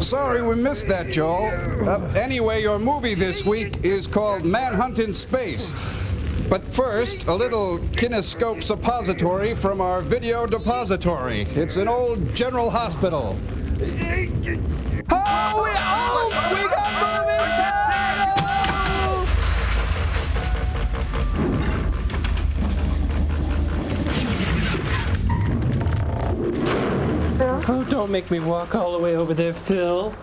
Sorry we missed that, Joel. Anyway, your movie this week is called Manhunt in Space. But first, a little kinescope suppository from our video depository. It's an old general hospital. Oh, we got movie Phil? Oh, don't make me walk all the way over there, Phil.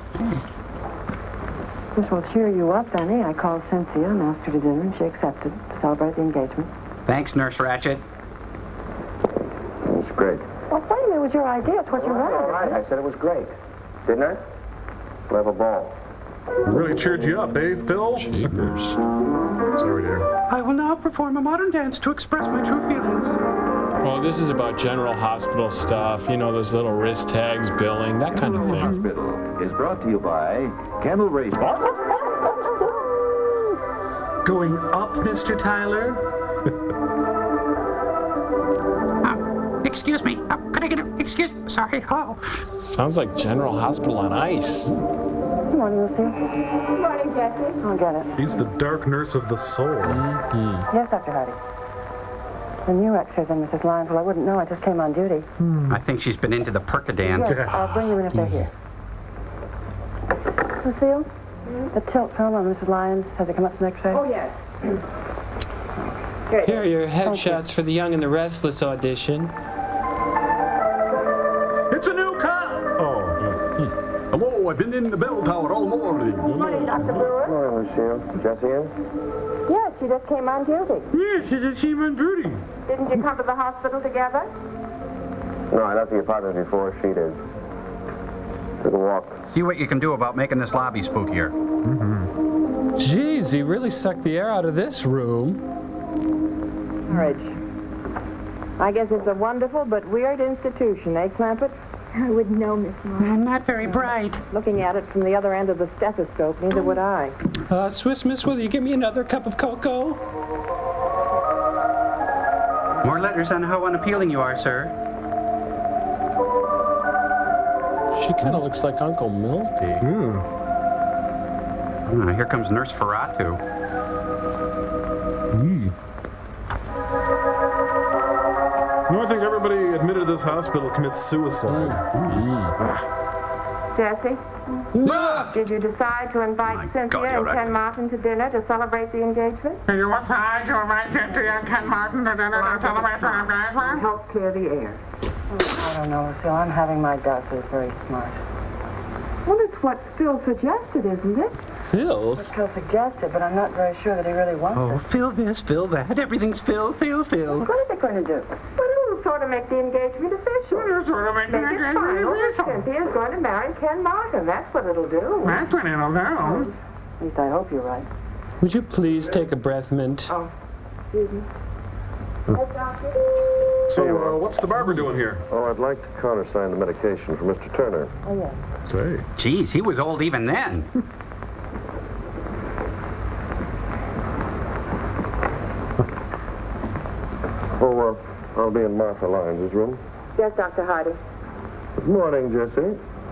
This will cheer you up, Benny. I called Cynthia and asked her to dinner, and she accepted to celebrate the engagement. Thanks, Nurse Ratched. It's great. Well, wait a minute. It was your idea. It's what you wanted. Right. I said it was great. Didn't I? We'll have a ball. Really cheered you up, eh, Phil? Jeepers. Sorry, dear. I will now perform a modern dance to express my true feelings. Oh, this is about general hospital stuff. You know, those little wrist tags, billing, that kind of thing. Hospital is brought to you by Camel Race. Going up, Mr. Tyler? Excuse me. Could I get an excuse? Sorry. Oh. Sounds like General Hospital on ice. Good morning, Lucy. Good morning, Jessie. I'll get it. She's the dark nurse of the soul. Yes, Dr. Hardy. The new x-rays on Mrs. Lyons. Well, I wouldn't know. I just came on duty. I think she's been into the Percodan. Yes, I'll bring you in if they're here. Lucille, the tilt film on Mrs. Lyons, has it come up for the x-ray? Oh, yes. Here are your headshots for the Young and the Restless audition. It's a new cop! Oh. Hello, I've been in the bell tower all morning. Good morning, Dr. Brewer. Morning, Lucille. Jessie in? Yes, she just came on duty. Yes, she's a team on duty. Didn't you come to the hospital together? No, I left the apartment before she did. Took a walk. See what you can do about making this lobby spookier. Geez, he really sucked the air out of this room. Marriage. I guess it's a wonderful but weird institution, eh, Clampett? I wouldn't know, Miss Moore. I'm not very bright. Looking at it from the other end of the stethoscope, neither would I. Swiss Miss, will you give me another cup of cocoa? More letters on how unappealing you are, sir. She kind of looks like Uncle Milty. Here comes Nurse Ferratu. No, I think everybody admitted to this hospital commits suicide. Jessie? Did you decide to invite Cynthia and Ken Martin to dinner to celebrate the engagement? Did you decide to invite Cynthia and Ken Martin to dinner to celebrate the engagement? Help clear the air. I don't know, Lucille. I'm having my doubts. It's very smart. Well, it's what Phil suggested, isn't it? Phil? What Phil suggested, but I'm not very sure that he really wants Oh, it. Phil this, Phil that. Everything's Phil. What is it going to do? Well, it'll sort of make the engagement official. Sort of makes Make an it engagement final that official. Cynthia's going to marry Ken Martin. That's what it'll do. That's what it'll do. At least I hope you're right. Would you please take a breath mint? Oh, excuse me. So, what's the barber doing here? Oh, I'd like to countersign the medication for Mr. Turner. Oh, yes. Say. Geez, he was old even then. Oh, I'll be in Martha Lyons' room. Yes, Dr. Hardy. Good morning, Jessie.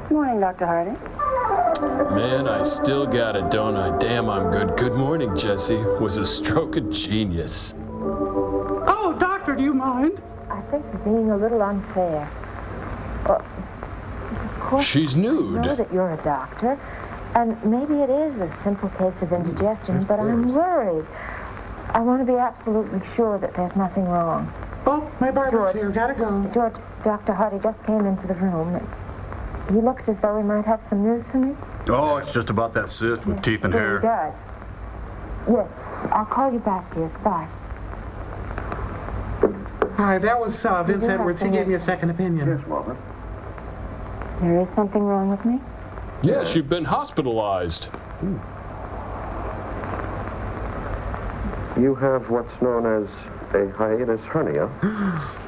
Good morning, Dr. Hardy. Man, I still got it, don't I? Damn, I'm good. Good morning, Jessie. Was a stroke of genius. Oh, doctor, do you mind? I think you're being a little unfair. Well, of course, She's I nude. know that you're a doctor, and maybe it is a simple case of indigestion, but I'm worried. I want to be absolutely sure that there's nothing wrong. Oh, my barber's George. here. Gotta go. George, Dr. Hardy just came into the room. He looks as though he might have some news for me. Oh, it's just about that cyst with teeth and He hair. does. Yes, I'll call you back, dear. Goodbye. Hi, that was Vince have Edwards. He some gave me a news. second opinion. Yes, Martha. There is something wrong with me? Yes, you've been hospitalized. You have what's known as a hiatus hernia.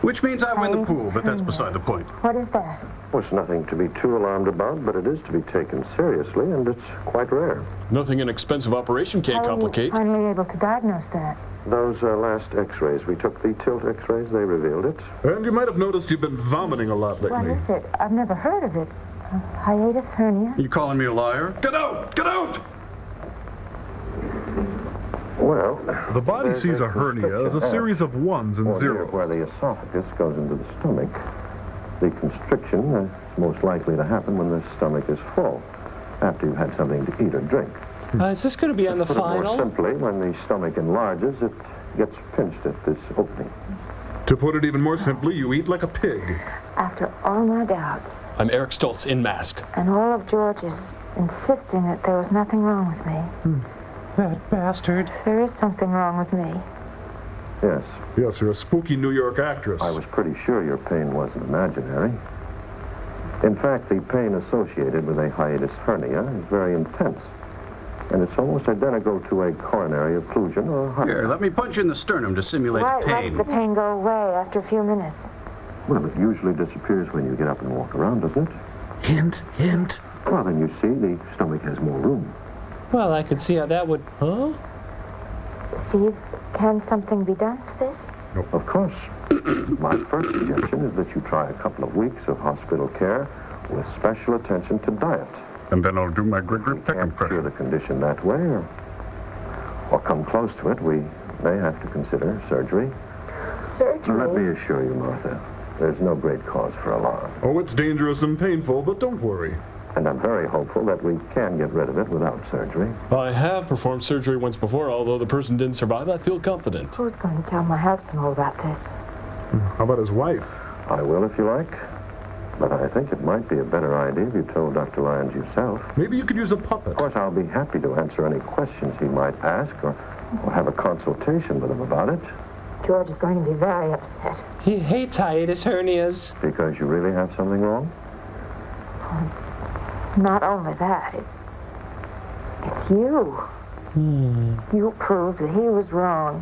Which means I win the pool, but that's beside the point. What is that? Well, it's nothing to be too alarmed about, but it is to be taken seriously, and it's quite rare. Nothing an expensive operation can't How complicate. were you finally able to diagnose that? Those last x-rays, we took the tilt x-rays, they revealed it. And you might have noticed you've been vomiting a lot What lately. is it? I've never heard of it. Hiatus hernia. You calling me a liar? Get out! Get out! Well, The body sees a hernia as a series of ones and or near zeros. where the esophagus goes into the stomach. The constriction is most likely to happen when the stomach is full, after you've had something to eat or drink. Is this going to be on the Put it more final? simply, when the stomach enlarges, it gets pinched at this opening. To put it even more simply, you eat like a pig. After all my doubts, I'm Eric Stoltz in mask. and all of George's insisting that there was nothing wrong with me. That bastard. There is something wrong with me. Yes, Yes, you're a spooky New York actress. I was pretty sure your pain wasn't imaginary. In fact, the pain associated with a hiatus hernia is very intense. And it's almost identical to a coronary occlusion or a heart Here, attack. let me punch you in the sternum to simulate Why pain. does the pain go away after a few minutes? Well, it usually disappears when you get up and walk around, doesn't it? Hint, hint. Well, then you see, the stomach has more room. Well, I could see how that would... Huh? Steve, can something be done for this? Of course. My first suggestion is that you try a couple of weeks of hospital care with special attention to diet. And then I'll do my Gregory Peck Can't cure impression. the condition that way, or come close to it, we may have to consider surgery. Surgery? Let me assure you, Martha, there's no great cause for alarm. Oh, it's dangerous and painful, but don't worry. And I'm very hopeful that we can get rid of it without surgery. I have performed surgery once before, although the person didn't survive. I feel confident. Who's going to tell my husband all about this? How about his wife? I will if you like, but I think it might be a better idea if you told Dr. Lyons yourself. Maybe you could use a puppet. Of course, I'll be happy to answer any questions he might ask or have a consultation with him about it, George is going to be very upset. He hates hiatus hernias. because you really have something wrong. Not only that, it's you. You proved that he was wrong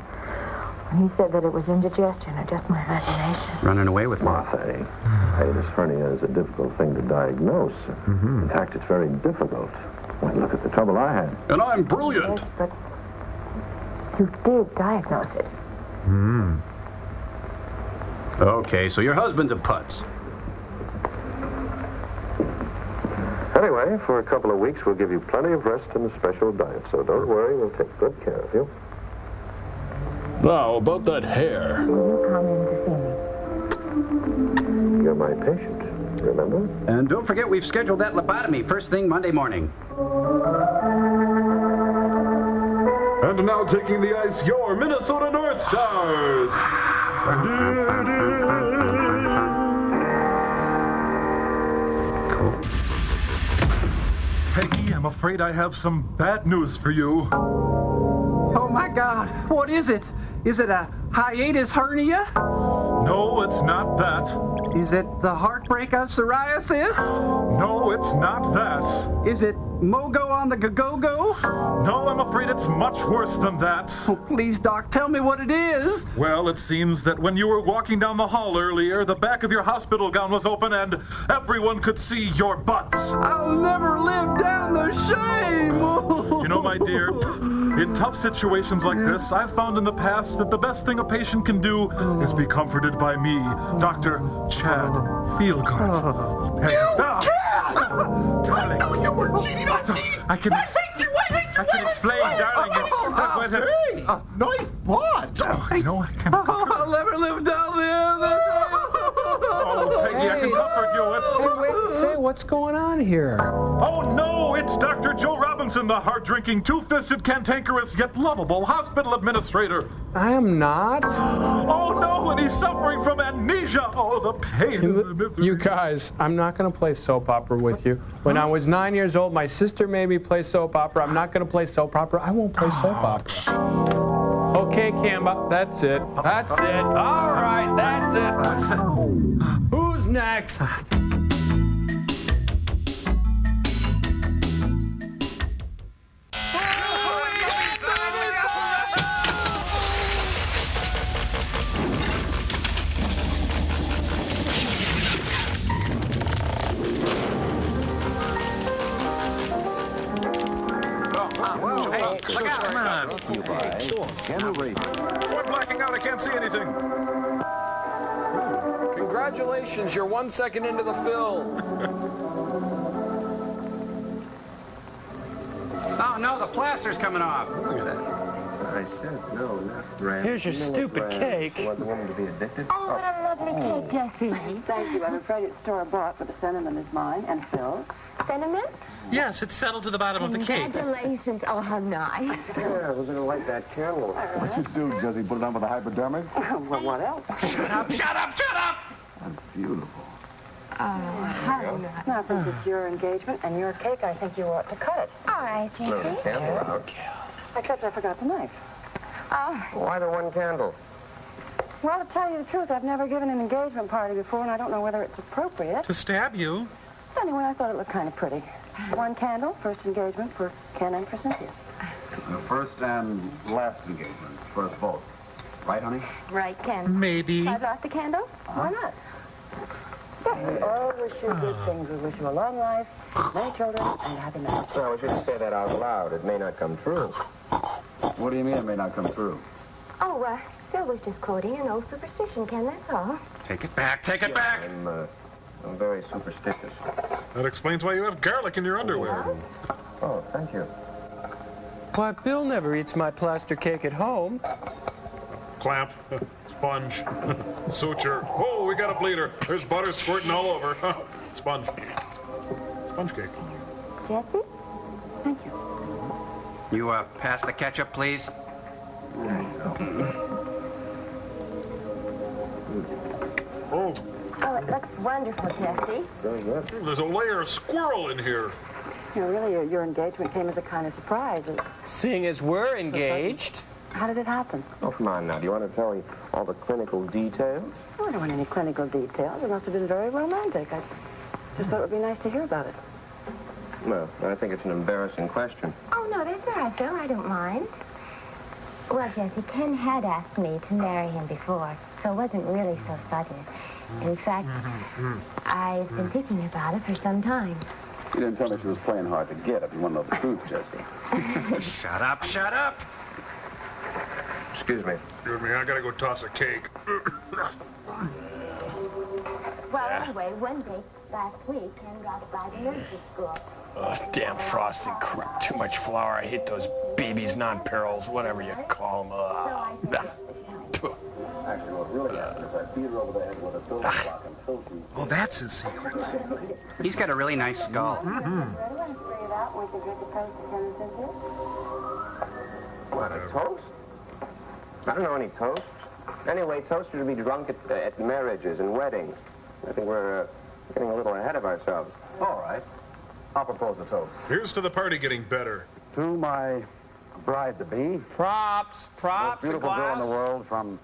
when he said that it was indigestion or just my imagination. Running away with me. Martha, hiatus hernia is a difficult thing to diagnose. In fact, it's very difficult. Well, look at the trouble I had. And I'm brilliant. Yes, but you did diagnose it. Okay, so your husband's a putz. Anyway, for a couple of weeks, we'll give you plenty of rest and a special diet, so don't worry, we'll take good care of you. Now, about that hair. Will you come in to see me? You're my patient, remember? And don't forget we've scheduled that lobotomy first thing Monday morning. And now taking the ice, your Minnesota North Stars. Cool. Peggy, I'm afraid I have some bad news for you. Oh my God, what is it? Is it a hiatus hernia? No, it's not that. Is it the heartbreak of psoriasis? No, it's not that. Is it mogo on the go-go? No, I'm afraid it's much worse than that. Oh, please, Doc, tell me what it is. Well, it seems that when you were walking down the hall earlier, the back of your hospital gown was open and everyone could see your butts. I'll never live down the shame. You know, my dear, in tough situations like this, I've found in the past that the best thing a patient can do is be comforted by me, Dr. Chad Feelgood. Darling. No, you were cheating on me. I can explain, darling. Hey, nice butt. I know I can. I'll never live down the end. Oh, Peggy, I can comfort you. Wait, say, what's going on here? Oh, no, it's Dr. Joe Robinson, the hard-drinking, two-fisted, cantankerous, yet lovable hospital administrator. I am not. Oh, no, and he's suffering from amnesia. Oh, the pain and the misery. You guys, I'm not going to play soap opera with you. When I was 9 years old, my sister made me play soap opera. I'm not going to play soap opera. I won't play soap opera. Okay, Kamba, that's it. That's it. All right, that's it. What's that? Who's next? Come on. We're blacking out. I can't see anything. Congratulations, you're 1 second into the film. Oh, no, the plaster's coming off. Look at that. I said no, not brand. Here's your stupid cake. You want the woman to be addicted? Oh, what a lovely cake, Jessie. Thank you. I'm afraid it's store-bought, but the sentiment is mine and Phil's. Cinnamon? Yes, it's settled to the bottom of the cake. Congratulations. Oh, how nice. Yeah, I was gonna light that candle. What you do, Jesse? Put it on with a hypodermic? Well, what else? Shut up, shut up, shut up! That's beautiful. Oh, how nice. Now, since it's your engagement and your cake, I think you ought to cut it. All right, Blow the Jessie. candle out. Except I forgot the knife. Oh, Why the one candle? Well, to tell you the truth, I've never given an engagement party before, and I don't know whether it's appropriate. To stab you? Anyway, I thought it looked kind of pretty. One candle, first engagement for Ken and for Cynthia. The first and last engagement for us both. Right, honey? right, Ken. Maybe. I've got the candle? Why not? Yeah, we all wish you good things. We wish you a long life, many children, and a happy marriage. Well, we shouldn't say that out loud. It may not come true. What do you mean it may not come through? Oh, Phil was just quoting an old superstition, Ken, that's all. Take it back, take it back! I'm very superstitious. That explains why you have garlic in your underwear. Oh, thank you. Why, Bill never eats my plaster cake at home. Clamp, sponge, suture. Oh, we got a bleeder. There's butter squirting all over. Sponge. Sponge cake. Jessie? Thank you. You, pass the ketchup, please? Oh, Oh, it looks wonderful, Jessie. Very good. there's a layer of squirrel in here. You know, really, your engagement came as a kind of surprise. Seeing as we're engaged. How did it happen? Oh, come on now. Do you want to tell me all the clinical details? Oh, I don't want any clinical details. It must have been very romantic. I just thought it would be nice to hear about it. Well, I think it's an embarrassing question. Oh, no, that's all right, Phil. I don't mind. Well, Jessie, Ken had asked me to marry him before, so it wasn't really so sudden. In fact, I've been thinking about it for some time. You didn't tell me she was playing hard to get. If you want to know the truth, Jesse. Shut up, shut up! Excuse me. Excuse me, I gotta go toss a cake. Well, anyway, one day last week, Ken dropped by the nursery school. Oh, damn frosted crap. Too much flour. I hate those babies, non-perils, whatever you call them. So I suggested Actually, what really happened is I beat her over the head with a building block until she... Oh, that's his secret. He's got a really nice skull. Anyone spray it out with the drink of toast to Ken and Cynthia? What, a toast? I don't know any toasts. Anyway, toasts are to be drunk at marriages and weddings. I think we're getting a little ahead of ourselves. All right. I'll propose a toast. Here's to the party getting better. To my bride-to-be, Props, most props, a beautiful girl in glass. the world from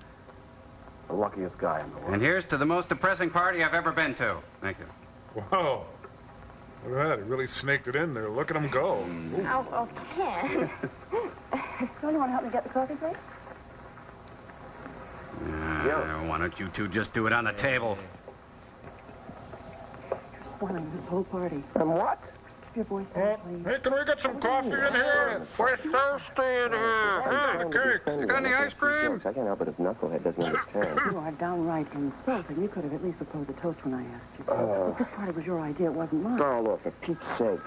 the luckiest guy in the world. And here's to the most depressing party I've ever been to. Thank you. Wow. Look at that. He really snaked it in there. Look at him go. Oh, Ken. Phil, you want to help me get the coffee, please? Why don't you two just do it on the table? You're spoiling this whole party. And what? Keep your voice down, please. Hey, can we get some coffee in here? We're thirsty in here. The cake. You got any ice cream? I can't help it if Knucklehead doesn't understand. You are downright insulting. You could have at least proposed a toast when I asked you. If this party was your idea, it wasn't mine. Darla, for Pete's sake.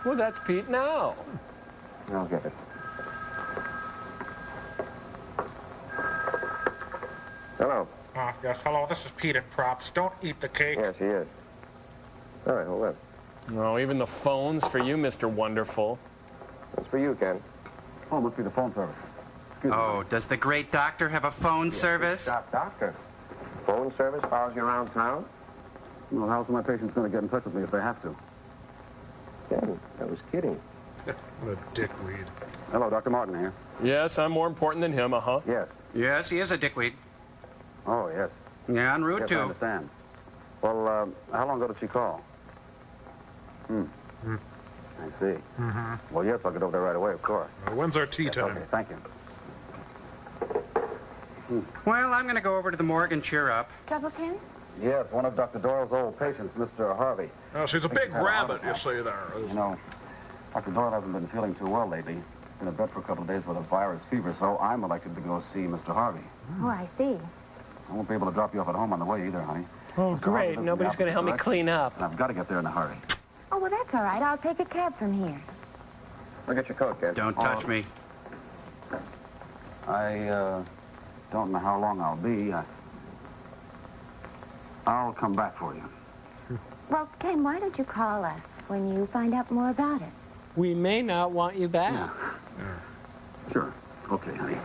Well, that's Pete now. I'll get it. Hello. Yes, hello, this is Pete at Props. Don't eat the cake. Yes, he is. All right, hold on. No, even the phone's for you, Mr. Wonderful. That's for you, Ken. Oh, must be the phone service. Excuse me. Oh, does the great doctor have a phone service? Doctor. Phone service follows you around town? Well, how's my patients going to get in touch with me if they have to? Ken, I was kidding. What a dickweed. Hello, Dr. Martin here. Yes, I'm more important than him, uh-huh. Yes. Yes, he is a dickweed. Oh, yes. Yeah, en route Yes, I to. understand. Well, how long ago did she call? I see. Well, yes, I'll get over there right away, of course. When's our tea time? Okay, thank you. Well, I'm going to go over to the morgue and cheer up. Trouble, Ken? Yes, one of Dr. Doyle's old patients, Mr. Harvey. Oh, she's a big rabbit, you say there. You know, Dr. Doyle hasn't been feeling too well lately. He's been in bed for a couple of days with a virus fever, so I'm elected to go see Mr. Harvey. Oh, I see. I won't be able to drop you off at home on the way either, honey. Oh, Mr. Harvey great. lives in Nobody's the going to help me opposite clean direction, up. And I've got to get there in a hurry. Oh, well, that's all right. I'll take a cab from here. I'll get your coat, kid. Don't touch me. I don't know how long I'll be. I'll come back for you. Well, Ken, why don't you call us when you find out more about it? We may not want you back. Yeah. Sure. Okay, honey.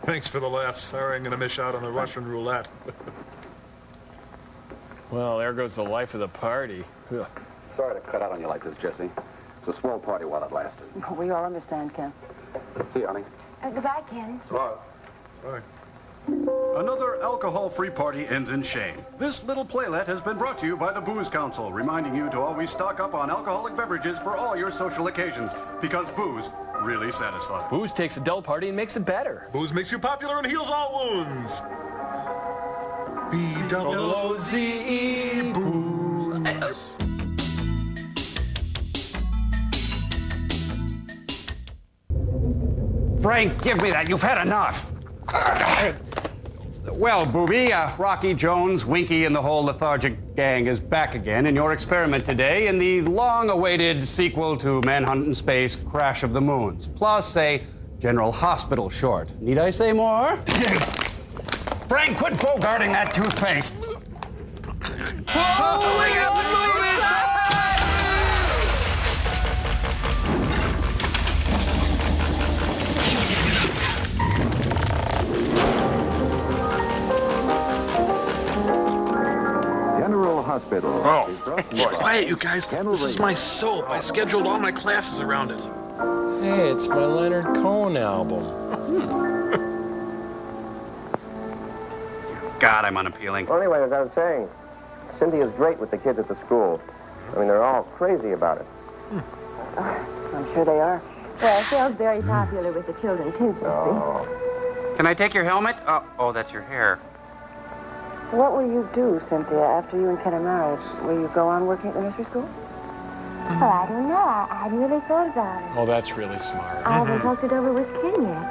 Thanks for the laugh. Sorry I'm going to miss out on the Russian roulette. Well, there goes the life of the party. Ugh. Sorry to cut out on you like this, Jesse. It's a swell party while it lasted. We all understand, Ken. See you, honey. Goodbye, Ken. Bye. Bye. Another alcohol-free party ends in shame. This little playlet has been brought to you by the Booze Council, reminding you to always stock up on alcoholic beverages for all your social occasions, because booze really satisfies. Booze takes a dull party and makes it better. Booze makes you popular and heals all wounds. B-double-O-Z-E, booze. Frank, give me that. You've had enough. Well, Booby, Rocky Jones, Winky, and the whole lethargic gang is back again in your experiment today in the long-awaited sequel to Manhunt in Space, Crash of the Moons, plus a General Hospital short. Need I say more? Frank, quit bogarting that toothpaste. Hospital. Oh, quiet, you guys. This is my soap. I scheduled all my classes around it. Hey, it's my Leonard Cohen album. God, I'm unappealing. Well, anyway, as I was saying, Cynthia's great with the kids at the school. I mean, they're all crazy about it. I'm sure they are. Well, Phil's very popular with the children, too, Jesse. Oh. Can I take your helmet? Oh, that's your hair. What will you do, Cynthia, after you and Ken are married? Will you go on working at the nursery school? Well, I don't know. I hadn't really thought about it. Oh, that's really smart. I haven't talked it over with Ken yet.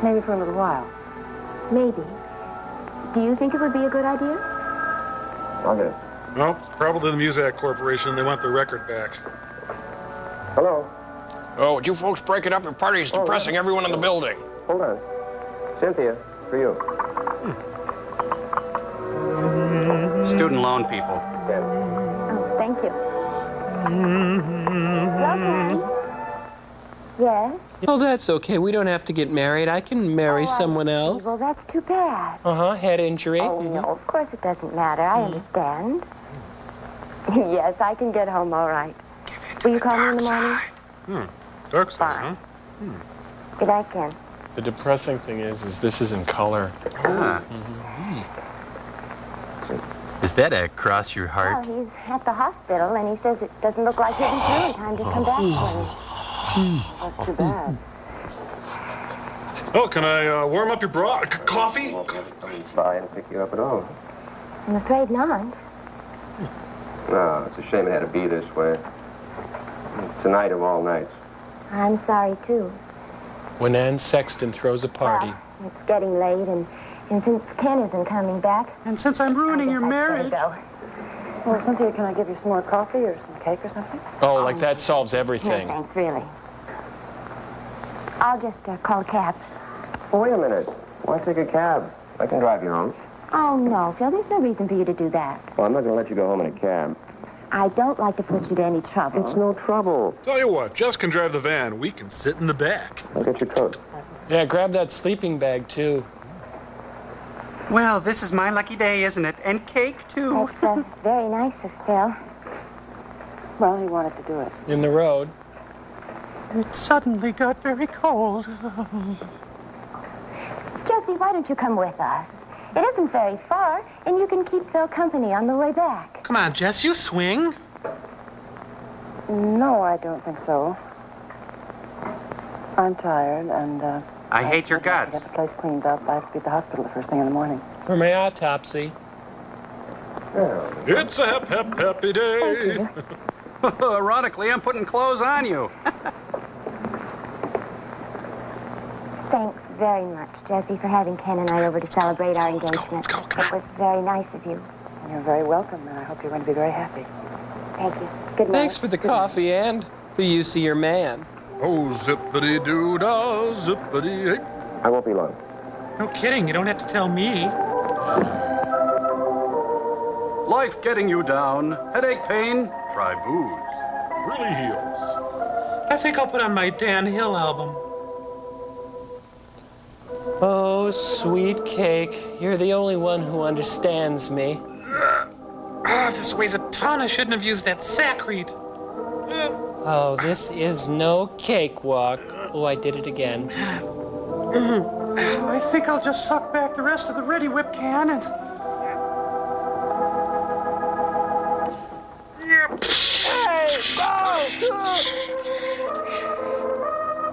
Maybe for a little while. Maybe. Do you think it would be a good idea? Okay. Well, it's probably the Muzak Corporation. They want their record back. Hello? Oh, would you folks break it up? Your party is depressing everyone in the building. Hold on. Cynthia, for you. Student loan people. Ken. Oh, thank you. Hello, Ken. Yes? Oh, that's okay. We don't have to get married. I can marry someone else. Well, that's too bad. Uh-huh, head injury. Oh, no, of course it doesn't matter. I understand. Yes, I can get home all right. Will you call me in the morning? Dark side, Fine. Good night, Ken. The depressing thing is this is in color. Is that across your heart? Well, he's at the hospital, and he says it doesn't look like he'll be through in time to come back for me. That's too bad. Oh, can I warm up your bra? Coffee? Sorry, I didn't pick you up at all. I'm afraid not. No, it's a shame it had to be this way. Tonight of all nights. I'm sorry, too. When Ann Sexton throws a party. Well, it's getting late, and since Ken isn't coming back... And since I'm ruining your marriage... Go. Well, Cynthia, can I give you some more coffee or some cake or something? Oh, like that solves everything. No, thanks, really. I'll just call a cab. Oh, wait a minute. Why take a cab? I can drive you home. Oh, no, Phil, there's no reason for you to do that. Well, I'm not going to let you go home in a cab. I don't like to put you to any trouble. It's no trouble. Tell you what, Jess can drive the van. We can sit in the back. I'll get your coat. Yeah, grab that sleeping bag, too. Well, this is my lucky day, isn't it? And cake, too. That's very nice of Phil. Well, he wanted to do it. In the road. It suddenly got very cold. Jesse, why don't you come with us? It isn't very far, and you can keep Phil company on the way back. Come on, Jess, you swing. No, I don't think so. I'm tired, and, I hate your I have to guts. get the place cleaned up. I have to be at the hospital the first thing in the morning. For my autopsy. It's a happy day. Ironically, I'm putting clothes on you. Thanks very much, Jesse, for having Ken and I over to celebrate our engagement. Let's go, come on. It was very nice of you. You're very welcome, and I hope you're going to be very happy. Thank you. Good night. Thanks for the coffee, and the use of your man. Oh, zippity-doo-dah, zippity-hey. I won't be long. No kidding, you don't have to tell me. Life getting you down, headache, pain, try booze. Really heals. I think I'll put on my Dan Hill album. Oh, sweet cake. You're the only one who understands me. This weighs a ton. I shouldn't have used that sacrete. Oh, this is no cakewalk. Oh, I did it again. I think I'll just suck back the rest of the Ready Whip can and...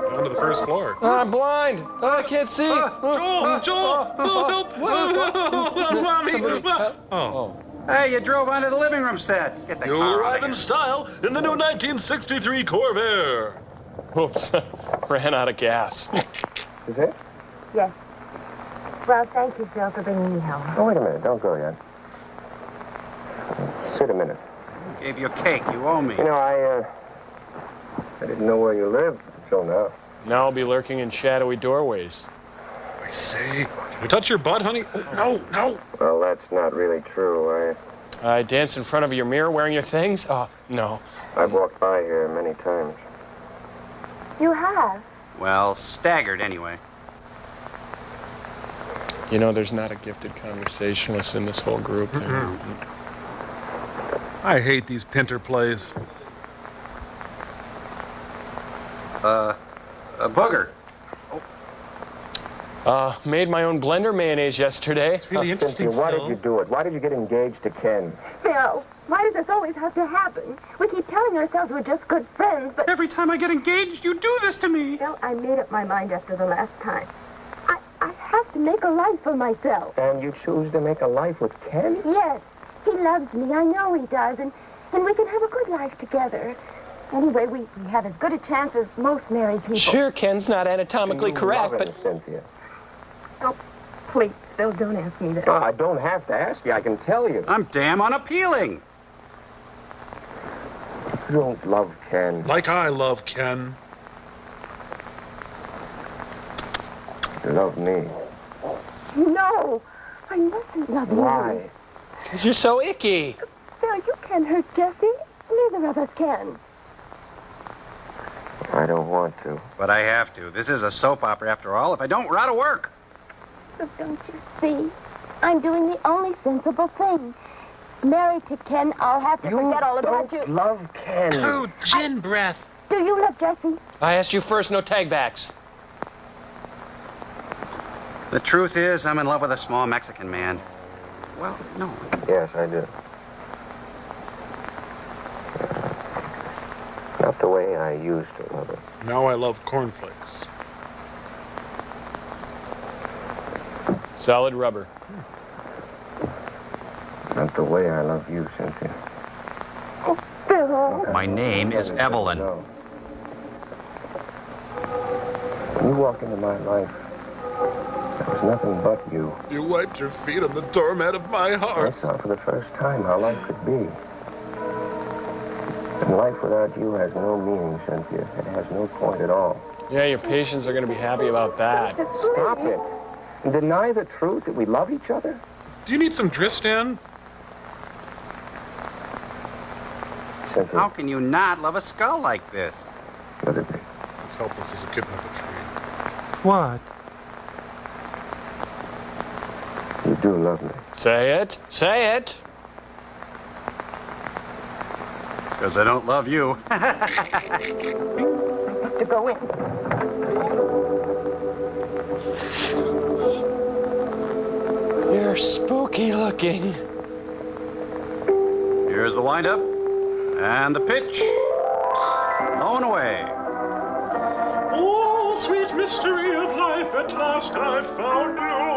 Down to the first floor. I'm blind. I can't see. Joel, help! Mommy! Oh. Hey, you drove onto the living room set. Get the You car out arrive of in here. style in the new 1963 Corvair. Oops, ran out of gas. Is it? Yes. Well, thank you, Phil, for bringing me home. Oh, wait a minute. Don't go yet. Sit a minute. Gave you a cake. You owe me. You know, I didn't know where you lived until now. Now I'll be lurking in shadowy doorways. I say, can you touch your butt, honey? Oh, no. Well, that's not really true. I dance in front of your mirror wearing your things? Oh, no. I've walked by here many times. You have? Well, staggered anyway. You know, there's not a gifted conversationalist in this whole group. I hate these Pinter plays. A booger. Made my own blender mayonnaise yesterday. It's really interesting, Cynthia, why Phil. did you do it? Why did you get engaged to Ken? Phil, why does this always have to happen? We keep telling ourselves we're just good friends, but... Every time I get engaged, you do this to me. Phil, I made up my mind after the last time. I have to make a life for myself. And you choose to make a life with Ken? Yes, he loves me. I know he does. And we can have a good life together. Anyway, we have as good a chance as most married people. Sure, Ken's not anatomically correct, love him, but... Cynthia. Oh, please, Phil, don't ask me that. No, I don't have to ask you. I can tell you. I'm damn unappealing. You don't love Ken. Like I love Ken. You love me. No, I mustn't love you. Why? Because you're so icky. Phil, you can't hurt Jesse. Neither of us can. I don't want to. But I have to. This is a soap opera after all. If I don't, we're out of work. But don't you see? I'm doing the only sensible thing. Married to Ken, I'll have to forget all about you. Love Ken. Oh, gin breath. Do you love Jesse? I asked you first, no tagbacks. The truth is, I'm in love with a small Mexican man. Well, no. Yes, I do. Not the way I used to love it. Now I love cornflakes. Solid rubber. Not the way I love you, Cynthia. Oh, Phil. My name is Evelyn. No. When you walked into my life, there was nothing but you. You wiped your feet on the doormat of my heart. I saw for the first time how life could be. And life without you has no meaning, Cynthia. It has no point at all. Yeah, your patients are going to be happy about that. Stop it. And deny the truth that we love each other? Do you need some Dristan? Cynthia, How can you not love a skull like this? let it be. As helpless as a kitten up a tree. What? You do love me. Say it. Say it. Because I don't love you. To go in. You're spooky looking. Here's the windup and the pitch. Blown away. Oh, sweet mystery of life, at last I've found you.